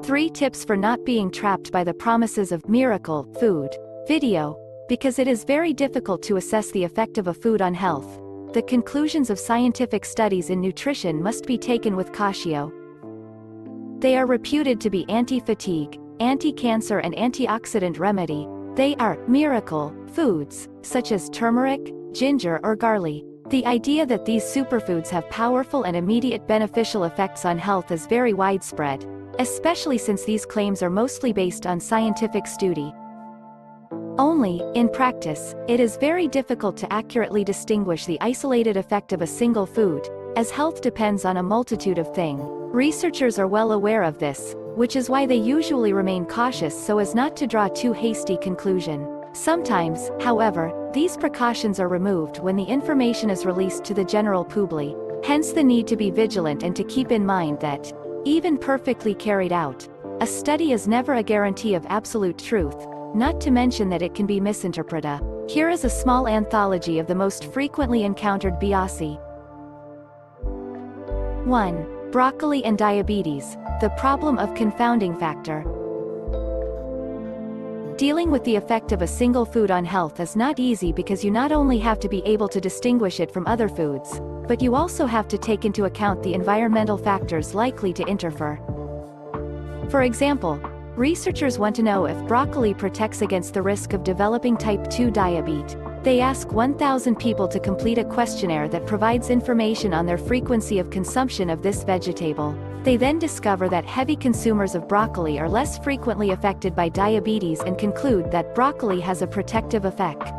3 tips for not being trapped by the promises of miracle food video, because it is very difficult to assess the effect of a food on health. The conclusions of scientific studies in nutrition must be taken with caution. They are reputed to be anti-fatigue, anti-cancer and antioxidant remedy. They are miracle foods, such as turmeric, ginger or garlic. The idea that these superfoods have powerful and immediate beneficial effects on health is very widespread, especially since these claims are mostly based on scientific study. Only, in practice, it is very difficult to accurately distinguish the isolated effect of a single food, as health depends on a multitude of things. Researchers are well aware of this, which is why they usually remain cautious so as not to draw too hasty conclusion. Sometimes, however, these precautions are removed when the information is released to the general public. Hence the need to be vigilant and to keep in mind that, even perfectly carried out, a study is never a guarantee of absolute truth, not to mention that it can be misinterpreted. Here is a small anthology of the most frequently encountered biases. 1. Broccoli and diabetes, the problem of confounding factor. Dealing with the effect of a single food on health is not easy because you not only have to be able to distinguish it from other foods, but you also have to take into account the environmental factors likely to interfere. For example, researchers want to know if broccoli protects against the risk of developing type 2 diabetes. They ask 1,000 people to complete a questionnaire that provides information on their frequency of consumption of this vegetable. They then discover that heavy consumers of broccoli are less frequently affected by diabetes and conclude that broccoli has a protective effect.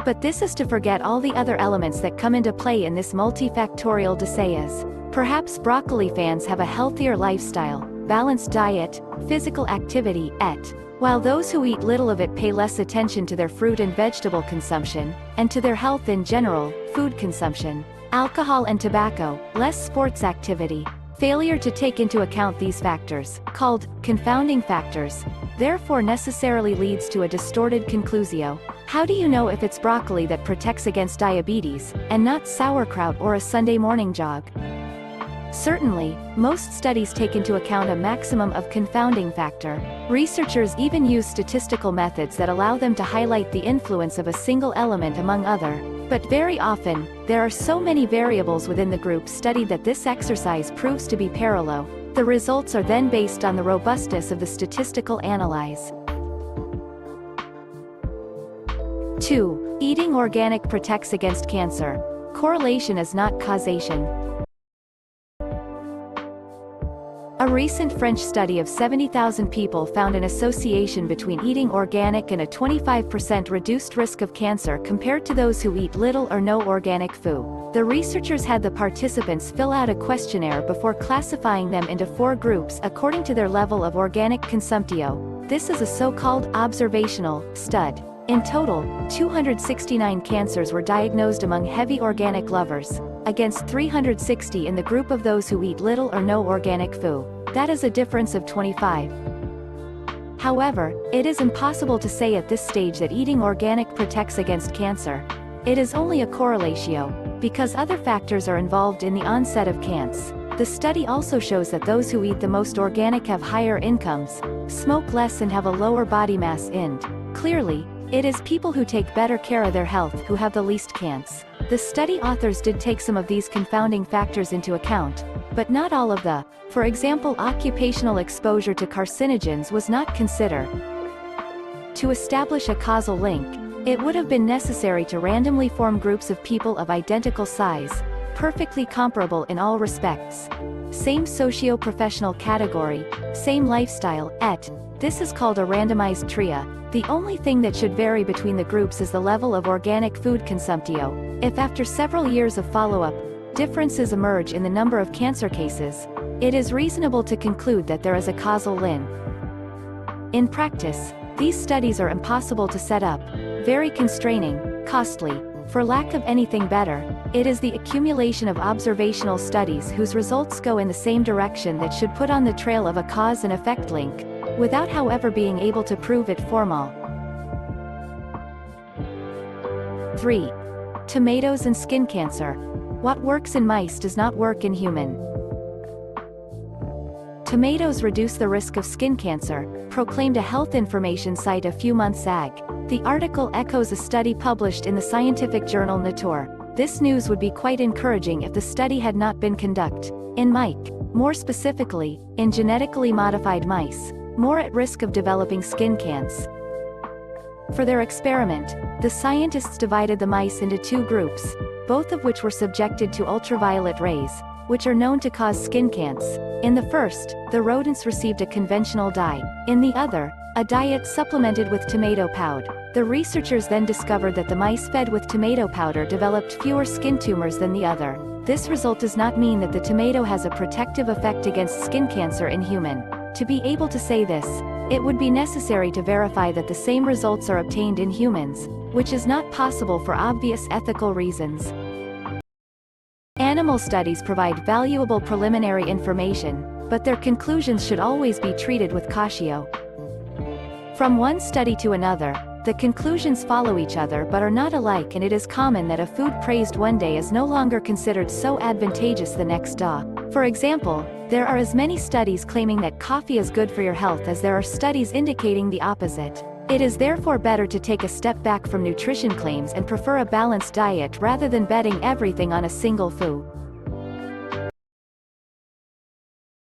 But this is to forget all the other elements that come into play in this multifactorial disease. Perhaps broccoli fans have a healthier lifestyle, balanced diet, physical activity, etc., while those who eat little of it pay less attention to their fruit and vegetable consumption, and to their health in general, food consumption, alcohol and tobacco, less sports activity. Failure to take into account these factors, called confounding factors, therefore necessarily leads to a distorted conclusio. How do you know if it's broccoli that protects against diabetes, and not sauerkraut or a Sunday morning jog? Certainly, most studies take into account a maximum of confounding factor. Researchers even use statistical methods that allow them to highlight the influence of a single element among other. But very often, there are so many variables within the group studied that this exercise proves to be parallel. The results are then based on the robustness of the statistical analysis. 2. Eating organic protects against cancer. Correlation is not causation. A recent French study of 70,000 people found an association between eating organic and a 25% reduced risk of cancer compared to those who eat little or no organic food. The researchers had the participants fill out a questionnaire before classifying them into 4 groups according to their level of organic consumptio. This is a so-called observational study. In total, 269 cancers were diagnosed among heavy organic lovers, against 360 in the group of those who eat little or no organic food. That is a difference of 25. However, it is impossible to say at this stage that eating organic protects against cancer. It is only a correlatio, because other factors are involved in the onset of cancer. The study also shows that those who eat the most organic have higher incomes, smoke less and have a lower body mass index. Clearly, it is people who take better care of their health who have the least cancer. The study authors did take some of these confounding factors into account, but not all of the. For example, occupational exposure to carcinogens was not considered. To establish a causal link, it would have been necessary to randomly form groups of people of identical size, perfectly comparable in all respects. Same socio-professional category, same lifestyle, etc. This is called a randomized tria. The only thing that should vary between the groups is the level of organic food consumptio. If after several years of follow-up, differences emerge in the number of cancer cases, it is reasonable to conclude that there is a causal link. In practice, these studies are impossible to set up, very constraining, costly. For lack of anything better, it is the accumulation of observational studies whose results go in the same direction that should put on the trail of a cause and effect link, without however being able to prove it formal. 3. Tomatoes and skin cancer. What works in mice does not work in human. Tomatoes reduce the risk of skin cancer, proclaimed a health information site a few months ag. The article echoes a study published in the scientific journal Nature. This news would be quite encouraging if the study had not been conducted in mice. More specifically, in genetically modified mice, more at risk of developing skin cancer. For their experiment, the scientists divided the mice into two groups, both of which were subjected to ultraviolet rays, which are known to cause skin cancer. In the first, the rodents received a conventional diet. In the other, a diet supplemented with tomato powder. The researchers then discovered that the mice fed with tomato powder developed fewer skin tumors than the other. This result does not mean that the tomato has a protective effect against skin cancer in human. To be able to say this, it would be necessary to verify that the same results are obtained in humans, which is not possible for obvious ethical reasons. Animal studies provide valuable preliminary information, but their conclusions should always be treated with caution. From one study to another, the conclusions follow each other but are not alike, and it is common that a food praised one day is no longer considered so advantageous the next day. For example, there are as many studies claiming that coffee is good for your health as there are studies indicating the opposite. It is therefore better to take a step back from nutrition claims and prefer a balanced diet rather than betting everything on a single food.